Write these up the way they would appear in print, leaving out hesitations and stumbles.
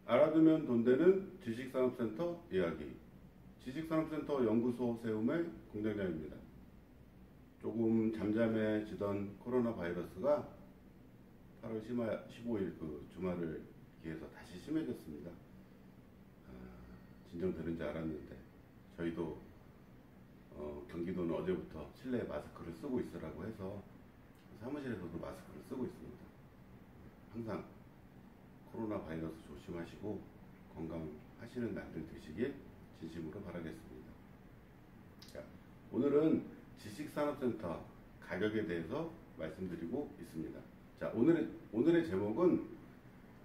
알아두면 돈 되는 지식산업센터 이야기. 지식산업센터 연구소 세움의 공장장입니다. 조금 잠잠해지던 코로나 바이러스가 8월 15일 그 주말을 기해서 다시 심해졌습니다. 진정되는 줄 알았는데 저희도 경기도는 어제부터 실내에 마스크를 쓰고 있으라고 해서 사무실에서도 마스크를 쓰고 있습니다. 항상 코로나 바이러스 조심하시고 건강하시는 날들 되시길 진심으로 바라겠습니다. 자, 오늘은 지식산업센터 가격에 대해서 말씀드리고 있습니다. 자, 오늘의 제목은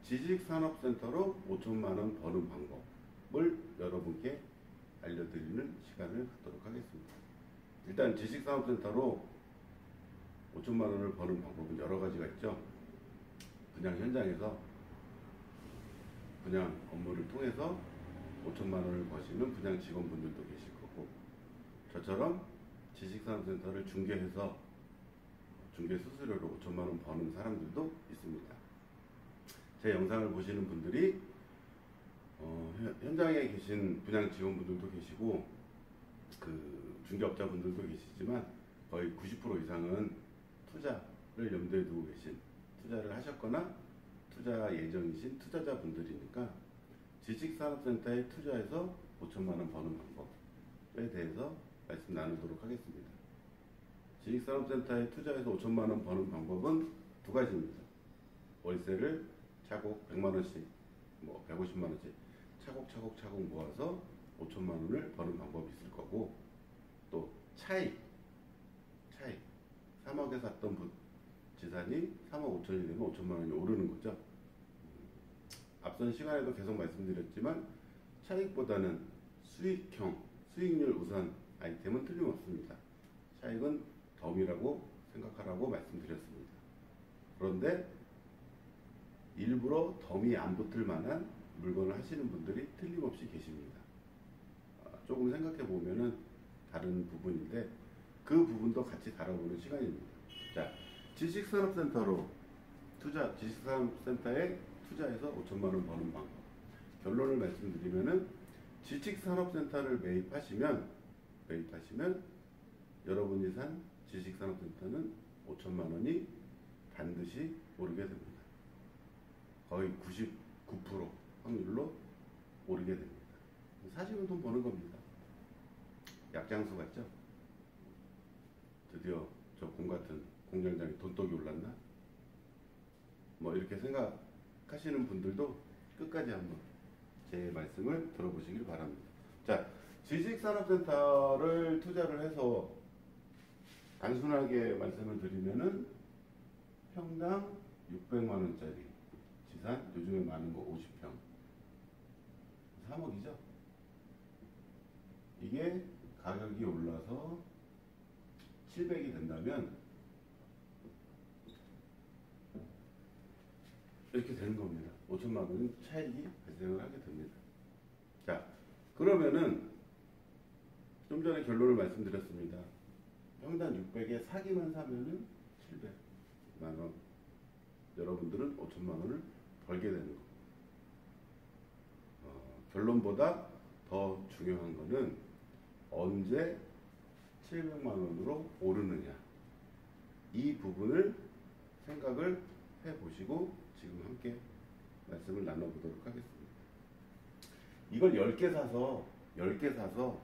지식산업센터로 5천만원 버는 방법을 여러분께 알려드리는 시간을 갖도록 하겠습니다. 일단 지식산업센터로 5천만원을 버는 방법은 여러 가지가 있죠. 그냥 현장에서 분양 업무를 통해서 5천만원을 버시는 분양 직원분들도 계실 거고, 저처럼 지식산업센터를 중개해서 중개 수수료로 5천만원 버는 사람들도 있습니다. 제 영상을 보시는 분들이 현장에 계신 분양 직원분들도 계시고 그 중개업자분들도 계시지만 거의 90% 이상은 투자를 염두에 두고 계신, 투자를 하셨거나 투자 예정이신 투자자분들이니까 지식산업센터에 투자해서 5천만원 버는 방법에 대해서 말씀 나누도록 하겠습니다. 지식산업센터에 투자해서 5천만원 버는 방법은 두 가지입니다. 월세를 차곡 100만원씩, 150만원씩 차곡차곡 모아서 5천만원을 버는 방법이 있을 거고, 또 차익 3억에 샀던 지산이 3억 5천이 되면 5천만원이 오르는 거죠. 앞선 시간에도 계속 말씀드렸지만 차익보다는 수익률 우선 아이템은 틀림없습니다. 차익은 덤이라고 생각하라고 말씀드렸습니다. 그런데 일부러 덤이 안 붙을 만한 물건을 하시는 분들이 틀림없이 계십니다. 조금 생각해 보면은 다른 부분인데 그 부분도 같이 다뤄보는 시간입니다. 자, 지식산업센터로 지식산업센터에 투자해서 5천만원 버는 방법. 결론을 말씀드리면은 지식산업센터를 매입하시면 여러분이 산 지식산업센터는 5천만원이 반드시 오르게 됩니다. 거의 99% 확률로 오르게 됩니다. 사시면 돈 버는 겁니다. 약장수 같죠? 드디어 저 공같은 공장장이 돈독이 올랐나? 이렇게 생각하시는 분들도 끝까지 한번 제 말씀을 들어보시길 바랍니다. 자, 지식산업센터를 투자를 해서 단순하게 말씀을 드리면은 평당 600만원짜리 지산, 요즘에 많은 거 50평 3억이죠. 이게 가격이 올라서 700이 된다면 이렇게 되는 겁니다. 5천만원 차익이 발생을 하게 됩니다. 자, 그러면은 좀 전에 결론을 말씀드렸습니다. 평당 600에 사기만 사면은 700만원, 여러분들은 5천만원을 벌게 되는 겁니다. 결론보다 더 중요한 거는 언제 700만원으로 오르느냐, 이 부분을 생각을 해보시고 지금 함께 말씀을 나눠보도록 하겠습니다. 이걸 10개 사서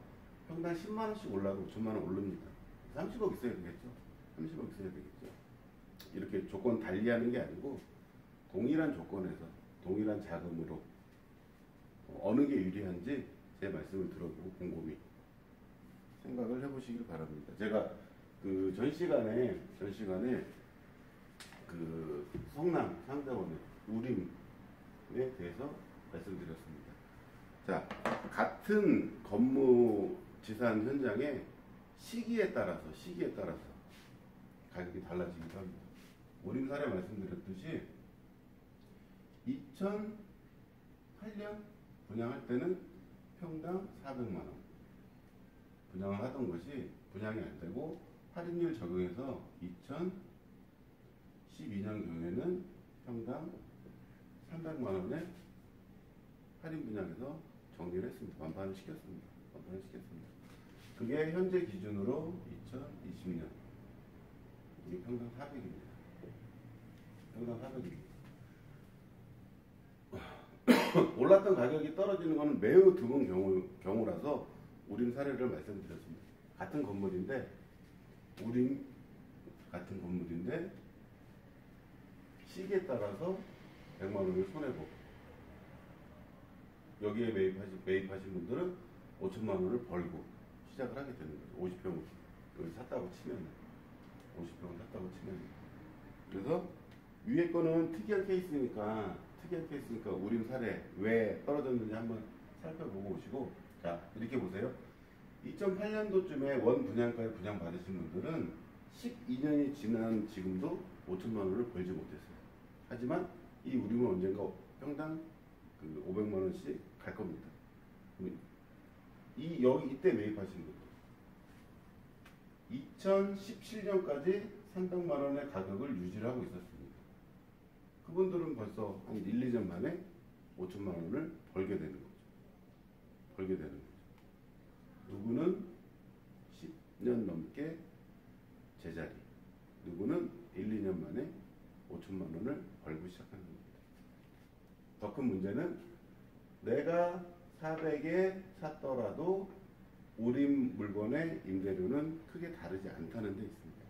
평당 10만원씩 올라도 5천만원 오릅니다. 30억 있어야 되겠죠. 30억 있어야 되겠죠. 이렇게 조건 달리하는 게 아니고 동일한 조건에서 동일한 자금으로 어느 게 유리한지 제 말씀을 들어보고 곰곰이 생각을 해보시길 바랍니다. 제가 그 전 시간에 그 성남 상대원의 우림에 대해서 말씀드렸습니다. 자, 같은 건물 지산 현장에 시기에 따라서 가격이 달라지기도 합니다. 우림 사례 말씀드렸듯이 2008년 분양할 때는 평당 400만 원 분양을 하던 것이 분양이 안 되고 할인율 적용해서 2012년 경우에는 평당 300만 원에 할인 분양해서 정리를 했습니다. 완판을 시켰습니다. 그게 현재 기준으로 2020년 이게 평당 400입니다. 평당 400입니다. 올랐던 가격이 떨어지는 것은 매우 드문 경우라서 우림 사례를 말씀드렸습니다. 같은 건물인데 시기에 따라서 100만 원을 손해보고 여기에 매입하신 분들은 5천만 원을 벌고 시작을 하게 되는 거죠. 50평을 샀다고 치면 그래서 위에 거는 특이한 케이스니까 우림 사례 왜 떨어졌는지 한번 살펴보고 오시고, 자 이렇게 보세요. 2008년도쯤에 원 분양가에 분양받으신 분들은 12년이 지난 지금도 5천만 원을 벌지 못했어요. 하지만 이 우림은 언젠가 평당 500만 원씩 갈 겁니다. 이때 매입하신 분들 2017년까지 300만 원의 가격을 유지를 하고 있었습니다. 그분들은 벌써 한 1, 2년 만에 5천만 원을 벌게 되는 거죠. 누구는 10년 넘게 제자리, 누구는 1, 2년 만에 5천만 원을 벌고 시작하는 겁니다. 더 큰 문제는 내가 400에 샀더라도 우림 물건의 임대료는 크게 다르지 않다는 데 있습니다.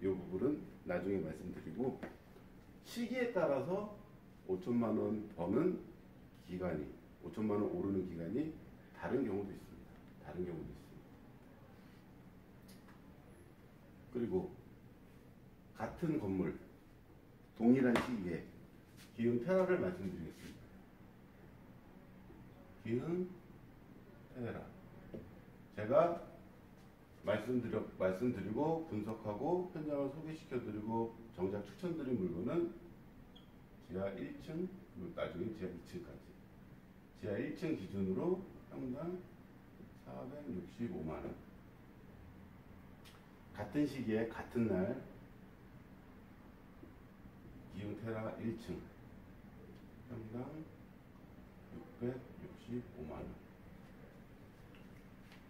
이 부분은 나중에 말씀드리고, 시기에 따라서 5천만 원 버는 기간이, 5천만 원 오르는 기간이 다른 경우도 있습니다. 그리고 같은 건물, 동일한 시기에 기흥 테라를 말씀드리겠습니다. 기흥 테라. 제가 말씀드리고 분석하고 현장을 소개시켜드리고 정작 추천드린 물건은 지하 1층, 그리고 나중에 지하 2층까지. 지하 1층 기준으로 평당 465만 원. 같은 시기에 같은 날 기흥 테라 1층 평당 665만 원.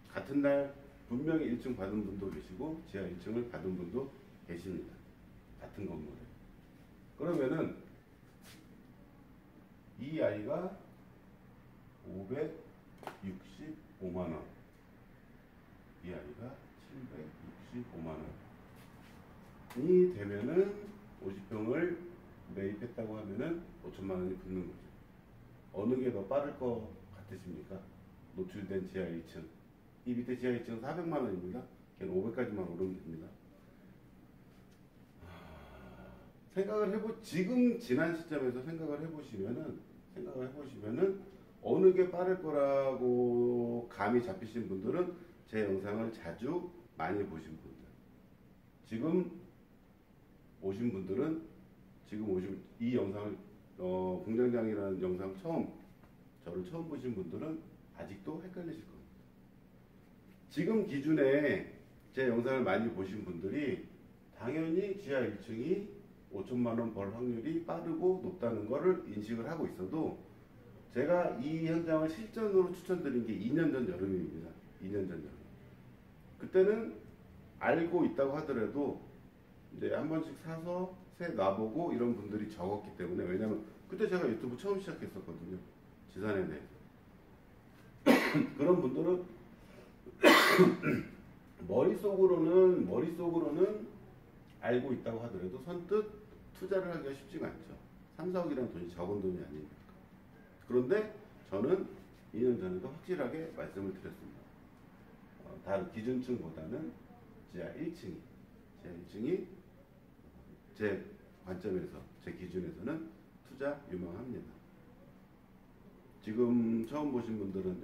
같은 날 분명히 1층 받은 분도 계시고 지하 1층을 받은 분도 계십니다. 같은 건물에. 그러면은 이 아이가 565만 원, 이 아이가 765만 원이 되면은 50평을 매입했다고 하면은 5천만 원이 붙는 거죠. 어느 게 더 빠를 것 같으십니까? 노출된 지하 1층. 이 밑에 지하 1층은 400만 원입니다. 걔는 500까지만 오르면 됩니다. 지금 지난 시점에서 생각을 해보시면은 어느 게 빠를 거라고 감이 잡히신 분들은 제 영상을 자주 많이 보신 분들, 지금 오신 분들은 이 영상을 공장장이라는 영상 저를 처음 보신 분들은 아직도 헷갈리실 겁니다. 지금 기준에 제 영상을 많이 보신 분들이 당연히 지하 1층이 5천만 원 벌 확률이 빠르고 높다는 것을 인식을 하고 있어도, 제가 이 현장을 실전으로 추천드린 게 2년 전 여름입니다. 2년 전 여름. 그때는 알고 있다고 하더라도 이제 한 번씩 사서 새 놔보고 이런 분들이 적었기 때문에, 왜냐면 그때 제가 유튜브 처음 시작했었거든요. 지산에 대해서. 그런 분들은 머릿속으로는 알고 있다고 하더라도 선뜻 투자를 하기가 쉽지가 않죠. 3, 4억이라는 돈이 적은 돈이 아니니까. 그런데 저는 2년 전에도 확실하게 말씀을 드렸습니다. 다른 기준층보다는 지하 1층이 제 관점에서, 제 기준에서는 투자 유망합니다. 지금 처음 보신 분들은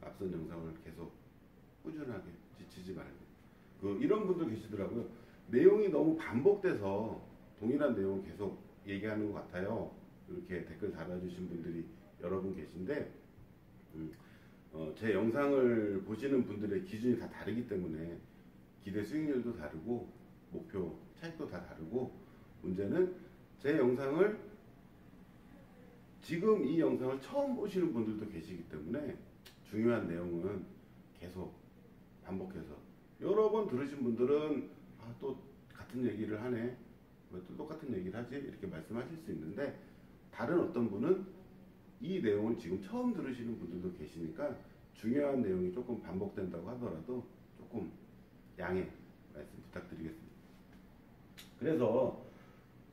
앞선 영상을 계속 꾸준하게 지치지 말고, 그 이런 분들 계시더라고요. 내용이 너무 반복돼서 동일한 내용을 계속 얘기하는 것 같아요. 이렇게 댓글 달아주신 분들이 여러 분 계신데, 제 영상을 보시는 분들의 기준이 다 다르기 때문에 기대 수익률도 다르고 목표 차익도 다 다르고, 문제는 제 영상을 지금 이 영상을 처음 보시는 분들도 계시기 때문에 중요한 내용은 계속 반복해서 여러 번 들으신 분들은 또 같은 얘기를 하네, 왜 또 똑같은 얘기를 하지, 이렇게 말씀하실 수 있는데, 다른 어떤 분은 이 내용을 지금 처음 들으시는 분들도 계시니까 중요한 내용이 조금 반복된다고 하더라도 조금 양해 말씀 부탁드리겠습니다. 그래서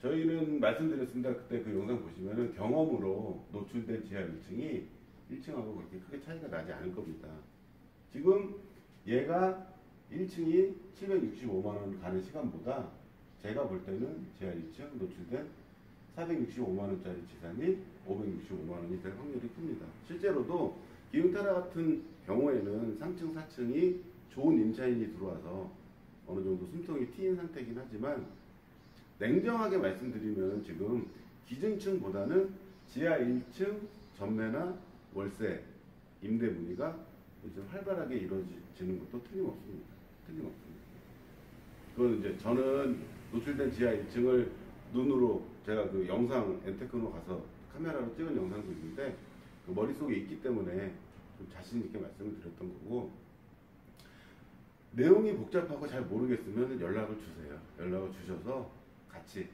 저희는 말씀드렸습니다. 그때 그 영상 보시면은 경험으로 노출된 지하 1층이 1층하고 그렇게 크게 차이가 나지 않을 겁니다. 지금 얘가 1층이 765만원 가는 시간보다 제가 볼 때는 지하 1층 노출된 465만원짜리 지산이 565만원이 될 확률이 큽니다. 실제로도 기흥타라 같은 경우에는 3층, 4층이 좋은 임차인이 들어와서 어느 정도 숨통이 트인 상태이긴 하지만, 냉정하게 말씀드리면 지금 기준층보다는 지하 1층 전매나 월세, 임대 문의가 좀 활발하게 이루어지는 것도 틀림없습니다. 그건 이제 저는 노출된 지하 1층을 눈으로, 제가 그 영상 엔테크노 가서 카메라로 찍은 영상도 있는데 그 머릿속에 있기 때문에 좀 자신 있게 말씀을 드렸던 거고, 내용이 복잡하고 잘 모르겠으면 연락을 주세요. 연락을 주셔서 같이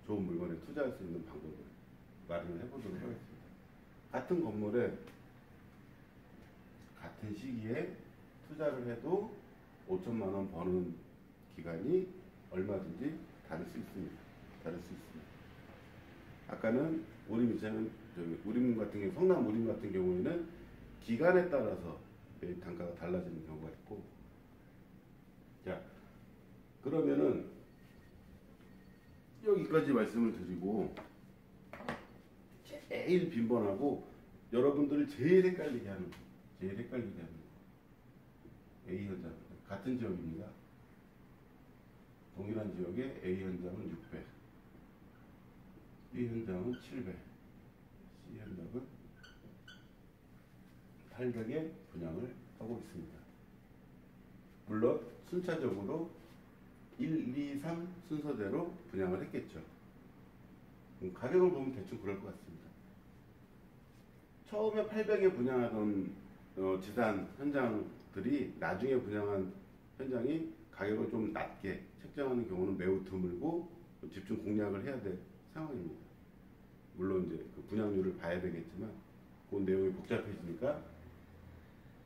좋은 물건에 투자할 수 있는 방법을 마련을 해보도록 하겠습니다. 같은 건물에 같은 시기에 투자를 해도 5천만 원 버는 기간이 얼마든지 다를 수 있습니다. 아까는 우림 같은 경우, 성남 우림 같은 경우에는 기간에 따라서 매입 단가가 달라지는 경우가 있고, 자, 그러면은 여기까지 말씀을 드리고, 제일 빈번하고 여러분들을 제일 헷갈리게 하는 거, A 현장, 같은 지역입니다. 동일한 지역에 A 현장은 600, B 현장은 700, C 현장은 800에 분양을 하고 있습니다. 물론 순차적으로 1, 2, 3 순서대로 분양을 했겠죠. 가격을 보면 대충 그럴 것 같습니다. 처음에 800에 분양하던 지산 현장들이 나중에 분양한 현장이 가격을 좀 낮게 책정하는 경우는 매우 드물고 집중 공략을 해야 될 상황입니다. 물론 이제 그 분양률을 봐야 되겠지만 그 내용이 복잡해지니까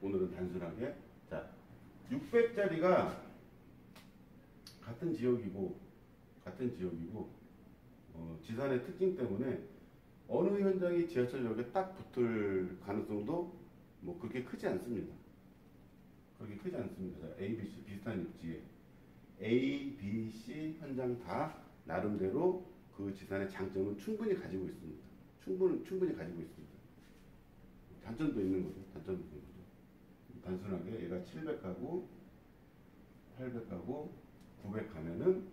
오늘은 단순하게, 자, 600짜리가 같은 지역이고 지산의 특징 때문에 어느 현장이 지하철역에 딱 붙을 가능성도 뭐 그렇게 크지 않습니다. 자, A, B, C 비슷한 입지에 A, B, C 현장 다 나름대로 그 지산의 장점은 충분히 가지고 있습니다. 충분히 가지고 있습니다. 단점도 있는 거죠. 단순하게 얘가 700 가고 800 가고 900 가면은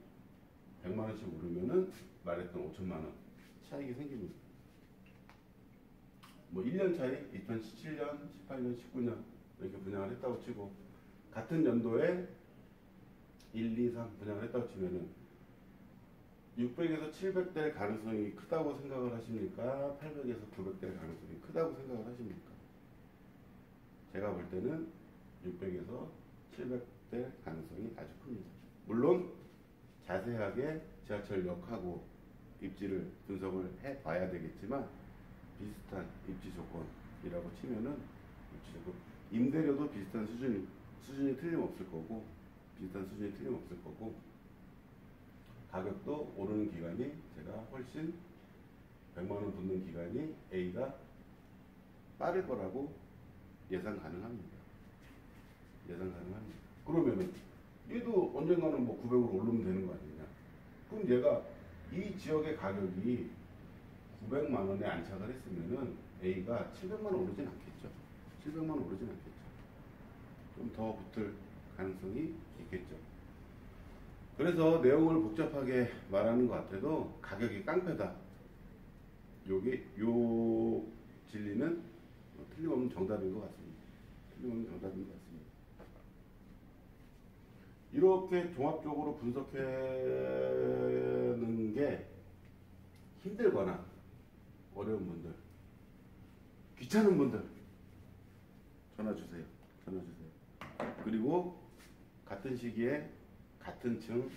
100만 원씩 오르면은 말했던 5천만 원 차익이 생깁니다. 뭐 1년 차이, 2017년, 18년, 19년 이렇게 분양을 했다고 치고, 같은 연도에 1, 2, 3 분양을 했다고 치면은 600에서 700 될 가능성이 크다고 생각을 하십니까? 800에서 900 될 가능성이 크다고 생각을 하십니까? 제가 볼 때는 600에서 700 될 가능성이 아주 큽니다. 물론 자세하게 지하철역하고 입지를 분석을 해봐야 되겠지만, 비슷한 입지 조건이라고 치면은 임대료도 비슷한 수준이 틀림없을 거고, 가격도 오르는 기간이 제가 훨씬 100만 원 붙는 기간이 A가 빠를 거라고 예상 가능합니다. 그러면은 얘도 언젠가는 뭐 900으로 오르면 되는 거 아니냐? 그럼 얘가 이 지역의 가격이 900만 원에 안착을 했으면은 A가 700만 원 오르진 않겠죠. 좀 더 붙을 가능성이 있겠죠. 그래서 내용을 복잡하게 말하는 것 같아도 가격이 깡패다. 요 진리는 틀림없는 정답인 것 같습니다. 틀림없는 정답인 것 같습니다. 이렇게 종합적으로 분석하는 게 힘들거나 어려운 분들, 귀찮은 분들 전화 주세요. 전화 주세요. 그리고 같은 시기에 같은 층,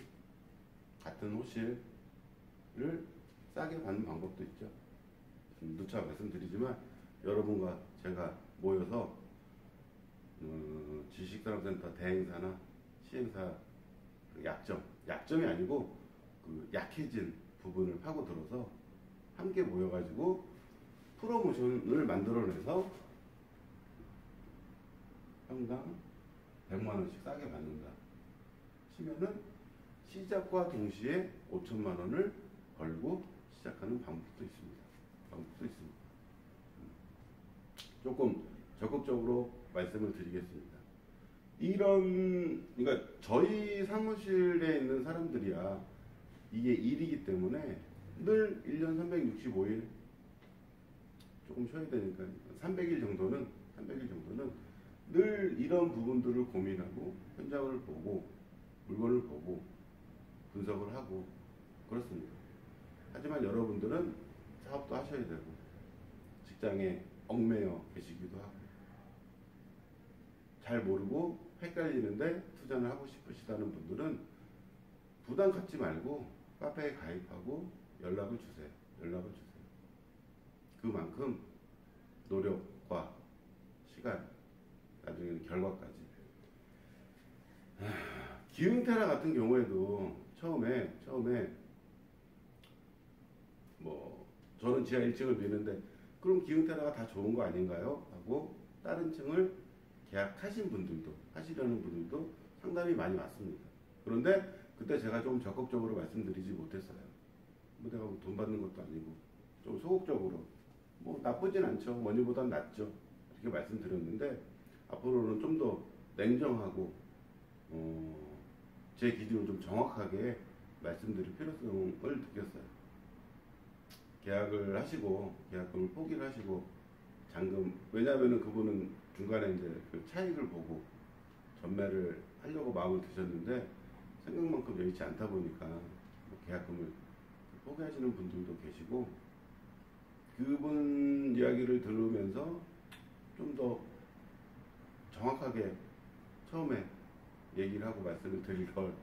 같은 호실을 싸게 받는 방법도 있죠. 누차 말씀드리지만 여러분과 제가 모여서 지식산업센터 대행사나 시행사 그 약점이 아니고 그 약해진 부분을 파고들어서 함께 모여가지고 프로모션을 만들어내서 평당 100만 원씩 싸게 받는다 치면은 시작과 동시에 5천만 원을 벌고 시작하는 방법도 있습니다. 조금 적극적으로 말씀을 드리겠습니다. 그러니까 저희 사무실에 있는 사람들이야 이게 일이기 때문에 늘 1년 365일 조금 쉬어야 되니까 300일 정도는 늘 이런 부분들을 고민하고 현장을 보고 물건을 보고 분석을 하고 그렇습니다. 하지만 여러분들은 사업도 하셔야 되고 직장에 얽매여 계시기도 하고 잘 모르고 헷갈리는데 투자를 하고 싶으시다는 분들은 부담 갖지 말고 카페에 가입하고 연락을 주세요. 그만큼 노력과 시간, 나중에는 결과까지. 기흥테라 같은 경우에도 처음에 뭐 저는 지하 1층을 미는데 그럼 기흥테라가 다 좋은 거 아닌가요? 하고 다른 층을 하시려는 분들도 상당히 많이 왔습니다. 그런데 그때 제가 좀 적극적으로 말씀드리지 못했어요. 뭐 내가 돈 받는 것도 아니고 좀 소극적으로 뭐 나쁘진 않죠. 머니보단 낫죠. 이렇게 말씀드렸는데 앞으로는 좀 더 냉정하고 제 기준을 좀 정확하게 말씀드릴 필요성을 느꼈어요. 계약을 하시고 계약금을 포기를 하시고 잔금 왜냐하면은 그분은 중간에 이제 그 차익을 보고 전매를 하려고 마음을 드셨는데 생각만큼 여의치 않다 보니까 계약금을 포기하시는 분들도 계시고 그분 이야기를 들으면서 좀 더 정확하게 처음에 얘기를 하고 말씀을 드릴 걸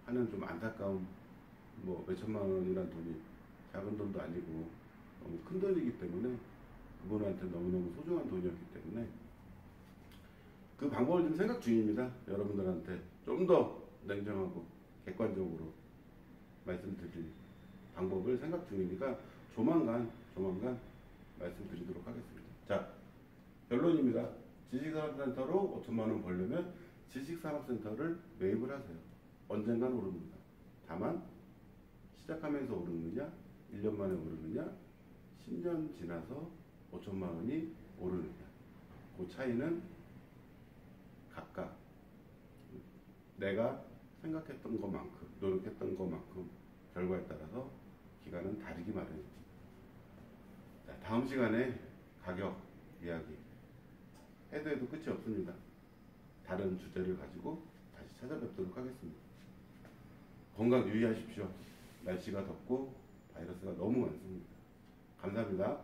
하는 좀 안타까움 뭐 몇천만 원이란 돈이 작은 돈도 아니고 너무 큰 돈이기 때문에 그분한테 너무너무 소중한 돈이었기 때문에 그 방법을 좀 생각 중입니다. 여러분들한테 좀 더 냉정하고 객관적으로 말씀드릴 방법을 생각 중이니까 조만간 말씀드리도록 하겠습니다. 자, 결론입니다. 지식산업센터로 5천만 원 벌려면 지식산업센터를 매입을 하세요. 언젠간 오릅니다. 다만 시작하면서 오르느냐 1년 만에 오르느냐 10년 지나서 5천만 원이 오르느냐 그 차이는 각각 내가 생각했던 것만큼 노력했던 것만큼 결과에 따라서 기간은 다르기 마련입니다. 자, 다음 시간에 가격 이야기 해도 끝이 없습니다. 다른 주제를 가지고 다시 찾아뵙도록 하겠습니다. 건강 유의하십시오. 날씨가 덥고 바이러스가 너무 많습니다. 감사합니다.